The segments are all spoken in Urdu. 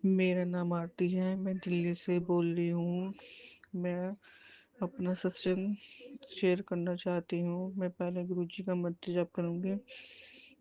میرا نام آرتی ہے، میں دلی سے بول رہی ہوں۔ میں اپنا ستسنگ شیئر کرنا چاہتی ہوں۔ میں پہلے گرو جی کا منتر جپ کروں گی۔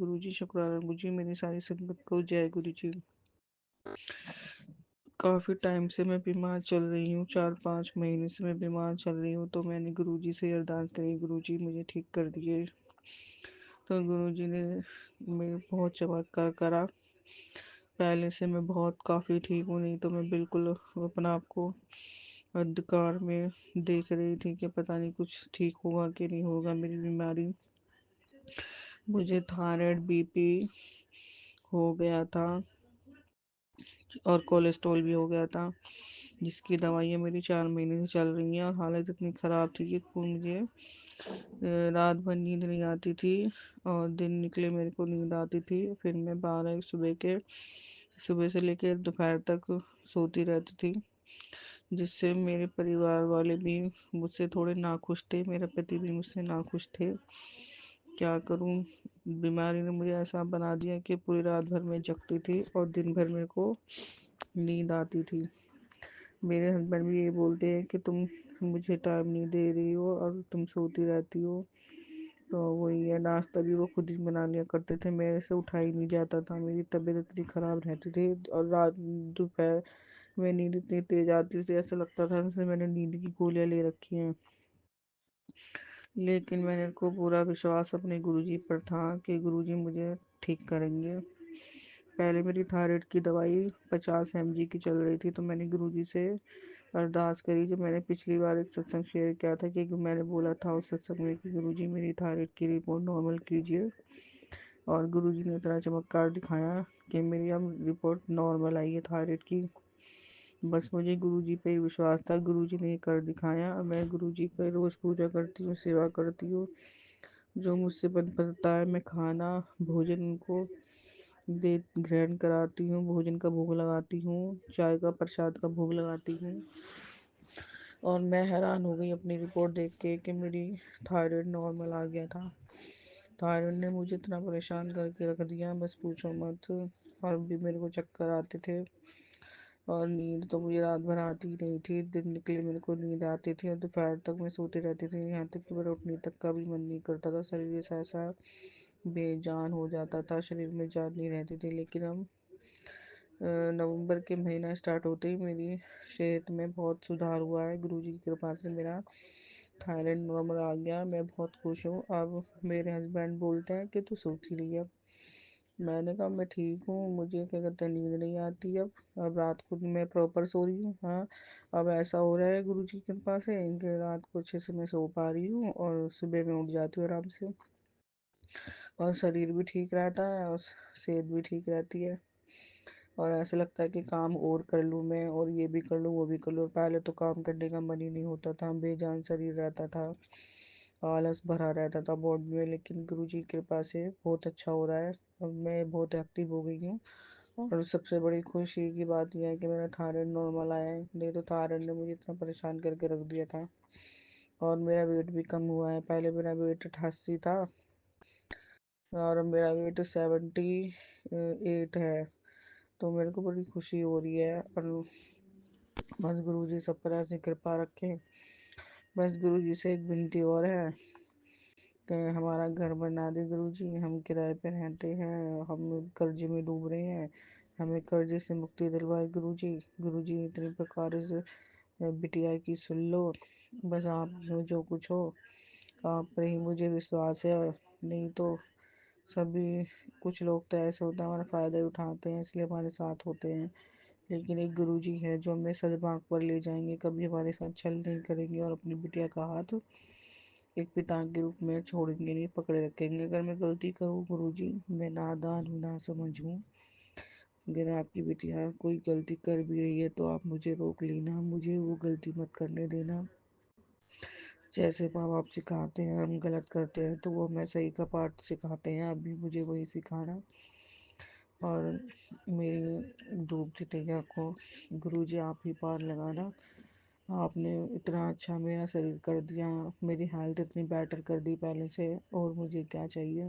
گرو جی، شکرانہ گرو جی، میری ساری سنگت کو جے گرو جی۔ کافی ٹائم سے میں بیمار چل رہی ہوں، 4-5 مہینے سے میں بیمار چل رہی ہوں، تو میں نے گرو جی سے ارداس کری، گرو جی مجھے ٹھیک کر دیے۔ تو گرو جی نے میں بہت چمتکار کرا۔ پہلے سے میں بہت کافی ٹھیک ہوں، نہیں تو میں بالکل اپنا آپ کو اندھکار میں دیکھ رہی تھی کہ پتہ نہیں کچھ ٹھیک ہوگا کہ نہیں ہوگا میری بیماری۔ مجھے تھائرائیڈ، بی پی ہو گیا تھا اور کولیسٹرول بھی ہو گیا تھا، جس کی دوائیاں میری 4 مہینے سے چل رہی ہیں، اور حالت اتنی خراب تھی کہ مجھے رات بھر نیند نہیں آتی تھی، اور دن نکلے میرے کو نیند آتی تھی۔ پھر میں 12 صبح سے لے کے دوپہر تک سوتی رہتی تھی، جس سے میرے پریوار والے بھی مجھ سے تھوڑے ناخوش تھے، میرے پتی بھی مجھ سے ناخوش تھے۔ کیا کروں، بیماری نے مجھے ایسا بنا دیا کہ پوری رات بھر میں جگتی تھی اور دن بھر میرے کو نیند آتی تھی۔ میرے ہسبینڈ بھی یہ بولتے ہیں کہ تم مجھے ٹائم نہیں دے رہی ہو اور تم سوتی رہتی ہو۔ تو وہی ہے، ناشتہ بھی وہ خود ہی بنا لیا کرتے تھے، میرے سے اٹھا ہی نہیں جاتا تھا، میری طبیعت اتنی خراب رہتی تھی، اور رات دوپہر میں نیند اتنی تیز آتی تھی، ایسا لگتا تھا جیسے میں نے نیند کی گولیاں لے رکھی ہیں۔ لیکن میں نے کو پورا وشواس اپنے گرو جی پر تھا کہ گرو جی مجھے ٹھیک کریں گے۔ پہلے میری تھائرائیڈ کی دوائی 50 mg کی چل رہی تھی، تو میں نے گرو جی سے ارداس کری۔ جب میں نے پچھلی بار ایک ستسنگ شیئر کیا تھا کہ میں نے بولا تھا اس ستسنگ میں کہ گرو جی میری تھائرائیڈ کی رپورٹ نارمل کیجیے، اور گرو جی نے اتنا چمتکار دکھایا کہ میری اب رپورٹ نارمل آئی ہے تھائرائیڈ کی۔ بس مجھے گرو جی پہ ہی وشواس تھا، گرو جی نے یہ کر دکھایا۔ میں گرو جی کا روز پوجا کرتی ہوں، سیوا کرتی ہوں، جو مجھ سے بن پڑتا ہے میں کھانا بھوجن ان کو گرہن کراتی ہوں، بھوجن کا بھوگ لگاتی ہوں، چائے کا پرساد کا بھوگ لگاتی ہوں۔ اور میں حیران ہو گئی اپنی رپورٹ دیکھ کے کہ میری تھائرائیڈ نارمل آ گیا تھا۔ تھائرائیڈ نے مجھے اتنا پریشان کر کے رکھ دیا، بس پوچھو مت۔ اور بھی میرے کو چکر آتے تھے، اور نیند تو مجھے رات بھر آتی ہی نہیں تھی، دن نکلے میرے کو نیند آتی تھی، اور دوپہر تک میں سوتی رہتی تھی، یہاں تک کہ میرا اٹھنے تک کا بھی من نہیں کرتا تھا، شریر ایسا بے جان ہو جاتا تھا، شریر میں جان نہیں رہتی تھی۔ لیکن اب نومبر کے مہینہ اسٹارٹ ہوتے ہی میری صحت میں بہت سدھار ہوا ہے، گرو جی کی کرپا سے میرا تھائرائیڈ نارمل آ گیا، میں بہت خوش ہوں۔ اب میرے ہسبینڈ بولتے ہیں کہ تو سوتی رہی ہے، میں نے کہا میں ٹھیک ہوں، مجھے کیا کہتے ہیں نیند نہیں آتی اب رات کو میں پراپر سو رہی ہوں۔ ہاں، اب ایسا ہو رہا ہے گرو جی کی کرپا سے کہ رات کو اچھے سے میں سو پا رہی ہوں، اور صبح میں اٹھ جاتی ہوں آرام سے، اور شریر بھی ٹھیک رہتا ہے اور صحت بھی ٹھیک رہتی ہے، اور ایسا لگتا ہے کہ کام اور کر لوں میں، اور یہ بھی کر لوں وہ بھی کر لوں۔ پہلے تو کام کرنے کا من ہی نہیں ہوتا تھا، بے جان شریر رہتا تھا، آلس بھرا رہتا تھا باڈی میں، لیکن گرو جی کی کرپا سے بہت اچھا ہو رہا ہے، اب میں بہت ایکٹیو ہو گئی ہوں۔ اور سب سے بڑی خوشی کی بات یہ ہے کہ میرا تھائرائیڈ نارمل آیا ہے، نہیں تو تھائرائیڈ نے مجھے اتنا پریشان کر کے رکھ دیا تھا۔ اور میرا ویٹ بھی کم ہوا ہے، پہلے میرا ویٹ 88 تھا، اور اب میرا ویٹ 78 ہے، تو میرے کو بڑی خوشی ہو رہی ہے۔ اور بس گرو جی سب پر ایسی کرپا رکھیں۔ بس گرو جی سے ایک ونتی اور ہے کہ ہمارا گھر بنا دے گرو جی، ہم کرائے پہ رہتے ہیں، ہم قرضے میں ڈوب رہے ہیں، ہمیں قرضے سے مکتی دلوائے گرو جی۔ گرو جی اتنی پکار سے بٹیا کی سن لو، بس آپ ہو جو کچھ ہو، آپ پر ہی مجھے وشواس ہے، نہیں تو سبھی کچھ لوگ تو ایسے ہوتے ہیں ہمارا فائدہ ہی اٹھاتے ہیں، اس لیے ہمارے ساتھ ہوتے ہیں، لیکن ایک گرو جی ہے جو ہمیں سدمارگ پر لے جائیں گے، کبھی ہمارے ساتھ چھل نہیں کریں گے، اور اپنی بٹیا کا ہاتھ ایک پتا کے روپ میں چھوڑیں گے نہیں، پکڑے رکھیں گے۔ اگر میں غلطی کروں گرو جی، میں نادان ہوں، نہ سمجھ ہوں، اگر آپ کی بٹیا کوئی غلطی کر بھی رہی ہے تو آپ مجھے روک لینا، مجھے وہ غلطی مت کرنے دینا۔ جیسے ماں باپ سکھاتے ہیں، ہم غلط کرتے ہیں تو وہ ہمیں صحیح کا پاٹ سکھاتے ہیں، ابھی مجھے وہی سکھانا۔ اور میری ڈوبتی تییا کو گرو جی آپ ہی پار لگانا، آپ نے اتنا اچھا میرا شریر کر دیا، میری ہیلتھ اتنی بیٹر کر دی پہلے سے، اور مجھے کیا چاہیے۔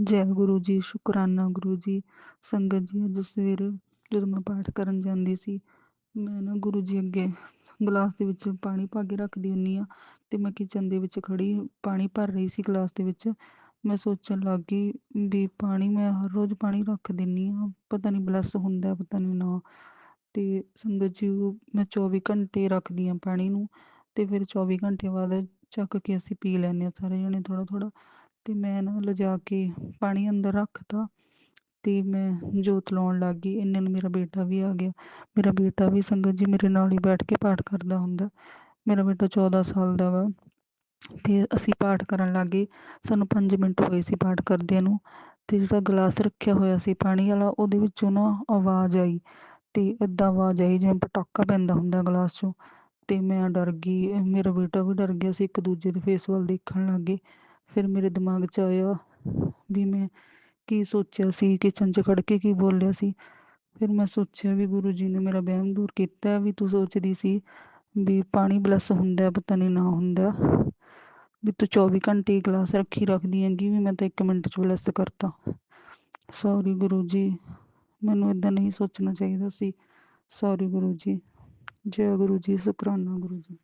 ਜੈ ਗੁਰੂ ਜੀ, ਸ਼ੁਕਰਾਨਾ ਗੁਰੂ ਜੀ। ਸੰਗਤ ਜੀ, ਅੱਜ ਸਵੇਰੇ ਜਦੋਂ ਮੈਂ ਪਾਠ ਕਰਨ ਜਾਂਦੀ ਸੀ, ਮੈਂ ਨਾ ਗੁਰੂ ਜੀ ਅੱਗੇ ਗਲਾਸ ਦੇ ਵਿੱਚ ਪਾਣੀ ਪਾ ਕੇ ਰੱਖਦੀ ਹੁੰਦੀ ਹਾਂ, ਅਤੇ ਮੈਂ ਕਿਚਨ ਦੇ ਵਿੱਚ ਖੜੀ ਪਾਣੀ ਭਰ ਰਹੀ ਸੀ ਗਲਾਸ ਦੇ ਵਿੱਚ। ਮੈਂ ਸੋਚਣ ਲੱਗ ਗਈ ਵੀ ਪਾਣੀ ਮੈਂ ਹਰ ਰੋਜ਼ ਪਾਣੀ ਰੱਖ ਦਿੰਦੀ ਹਾਂ, ਪਤਾ ਨਹੀਂ ਬਲੈਸ ਹੁੰਦਾ, ਪਤਾ ਨਹੀਂ ਨਾ। ਅਤੇ ਸੰਗਤ ਜੀ, ਮੈਂ 24 ਘੰਟੇ ਰੱਖਦੀ ਹਾਂ ਪਾਣੀ ਨੂੰ, ਅਤੇ ਫਿਰ 24 ਘੰਟੇ ਬਾਅਦ ਚੱਕ ਕੇ ਅਸੀਂ ਪੀ ਲੈਂਦੇ ਹਾਂ ਸਾਰੇ ਜਣੇ ਥੋੜ੍ਹਾ ਥੋੜ੍ਹਾ। ਅਤੇ ਮੈਂ ਨਾ ਲਿਜਾ ਕੇ ਪਾਣੀ ਅੰਦਰ ਰੱਖਤਾ, ਅਤੇ ਮੈਂ ਜੋਤ ਲਾਉਣ ਲੱਗ ਗਈ। ਇੰਨੇ ਨੂੰ ਮੇਰਾ ਬੇਟਾ ਵੀ ਆ ਗਿਆ। ਮੇਰਾ ਬੇਟਾ ਵੀ ਸੰਗਤ ਜੀ ਮੇਰੇ ਨਾਲ ਹੀ ਬੈਠ ਕੇ ਪਾਠ ਕਰਦਾ ਹੁੰਦਾ। ਮੇਰਾ ਬੇਟਾ 14 ਸਾਲ ਦਾ ਗਾ। ਅਤੇ ਅਸੀਂ ਪਾਠ ਕਰਨ ਲੱਗ ਗਏ। ਸਾਨੂੰ 5 ਮਿੰਟ ਹੋਏ ਸੀ ਪਾਠ ਕਰਦਿਆਂ ਨੂੰ, ਅਤੇ ਜਿਹੜਾ ਗਲਾਸ ਰੱਖਿਆ ਹੋਇਆ ਸੀ ਪਾਣੀ ਵਾਲਾ, ਉਹਦੇ ਵਿੱਚੋਂ ਨਾ ਆਵਾਜ਼ ਆਈ, ਅਤੇ ਇੱਦਾਂ ਆਵਾਜ਼ ਆਈ ਜਿਵੇਂ ਪਟਾਕਾ ਪੈਂਦਾ ਹੁੰਦਾ ਗਲਾਸ 'ਚੋਂ। ਅਤੇ ਮੈਂ ਡਰ ਗਈ, ਮੇਰਾ ਬੇਟਾ ਵੀ ਡਰ ਗਿਆ। ਅਸੀਂ ਇੱਕ ਦੂਜੇ ਦੇ ਫੇਸ ਵੱਲ ਦੇਖਣ ਲੱਗ ਗਏ। ਫਿਰ ਮੇਰੇ ਦਿਮਾਗ 'ਚ ਆਇਆ ਵੀ ਮੈਂ ਕੀ ਸੋਚਿਆ ਸੀ, ਕਿਚਨ 'ਚ ਖੜ੍ਹ ਕੇ ਕੀ ਬੋਲਿਆ ਸੀ। ਫਿਰ ਮੈਂ ਸੋਚਿਆ ਵੀ ਗੁਰੂ ਜੀ ਨੇ ਮੇਰਾ ਵਹਿਮ ਦੂਰ ਕੀਤਾ, ਵੀ ਤੂੰ ਸੋਚਦੀ ਸੀ ਵੀ ਪਾਣੀ ਬਲੈਸ ਹੁੰਦਾ, ਪਤਾ ਨਹੀਂ ਨਾ ਹੁੰਦਾ, ਵੀ ਤੂੰ 24 ਘੰਟੇ ਗਲਾਸ ਰੱਖਦੀ ਹੈਗੀ, ਵੀ ਮੈਂ ਤਾਂ 1 ਮਿੰਟ 'ਚ ਬਲੈਸ ਕਰਤਾ। ਸੌਰੀ ਗੁਰੂ ਜੀ, ਮੈਨੂੰ ਇੱਦਾਂ ਨਹੀਂ ਸੋਚਣਾ ਚਾਹੀਦਾ ਸੀ। ਸੌਰੀ ਗੁਰੂ ਜੀ। ਜੈ ਗੁਰੂ ਜੀ, ਸ਼ੁਕਰਾਨਾ ਗੁਰੂ ਜੀ।